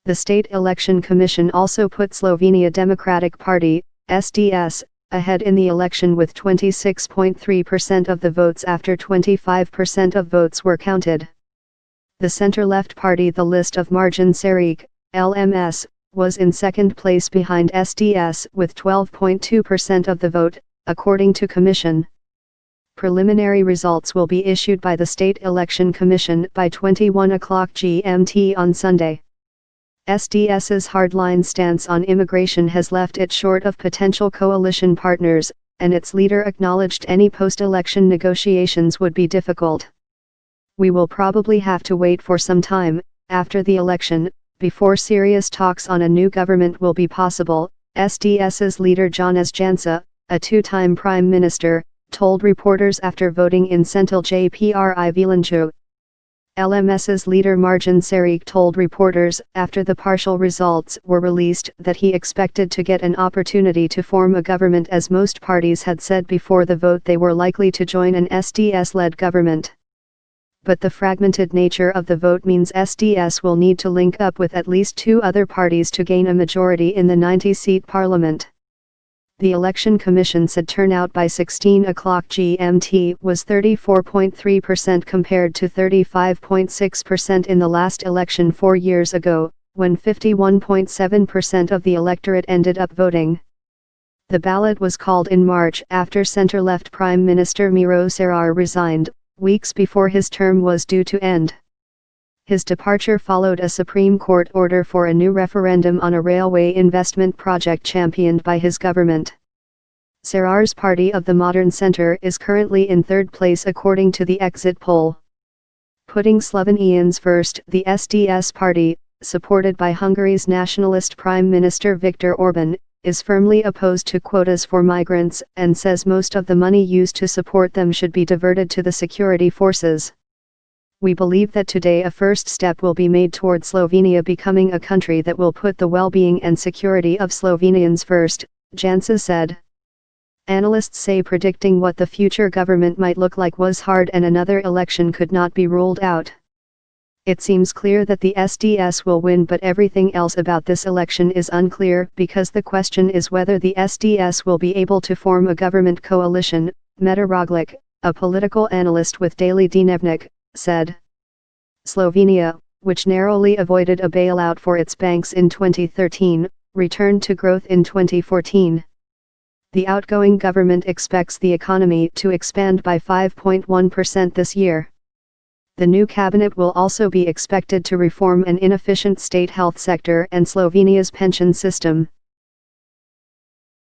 The State Election Commission also put Slovenia Democratic Party, SDS, ahead in the election with 26.3% of the votes after 25% of votes were counted. The center-left party, the List of Marjan Serik, LMS, was in second place behind SDS with 12.2% of the vote, according to Commission. Preliminary results will be issued by the State Election Commission by 21 o'clock GMT on Sunday. SDS's hardline stance on immigration has left it short of potential coalition partners, and its leader acknowledged any post-election negotiations would be difficult. We will probably have to wait for some time, after the election, before serious talks on a new government will be possible, SDS's leader Janez Janša, a two-time prime minister, told reporters after voting in Sentil JPRI Vilanju. LMS's leader Marjan Serik told reporters after the partial results were released that he expected to get an opportunity to form a government, as most parties had said before the vote they were likely to join an SDS-led government. But the fragmented nature of the vote means SDS will need to link up with at least two other parties to gain a majority in the 90-seat parliament. The Election Commission said turnout by 16 o'clock GMT was 34.3% compared to 35.6% in the last election 4 years ago, when 51.7% of the electorate ended up voting. The ballot was called in March after center-left Prime Minister Miro Cerar resigned, weeks before his term was due to end. His departure followed a Supreme Court order for a new referendum on a railway investment project championed by his government. Cerar's party of the Modern Centre is currently in third place according to the exit poll. Putting Slovenians first, the SDS party, supported by Hungary's nationalist Prime Minister Viktor Orban, is firmly opposed to quotas for migrants and says most of the money used to support them should be diverted to the security forces. We believe that today a first step will be made toward Slovenia becoming a country that will put the well-being and security of Slovenians first, Janša said. Analysts say predicting what the future government might look like was hard and another election could not be ruled out. It seems clear that the SDS will win, but everything else about this election is unclear because the question is whether the SDS will be able to form a government coalition, Meta Roglic, a political analyst with Daily Dnevnik, said. Slovenia, which narrowly avoided a bailout for its banks in 2013, returned to growth in 2014. The outgoing government expects the economy to expand by 5.1% this year. The new cabinet will also be expected to reform an inefficient state health sector and Slovenia's pension system.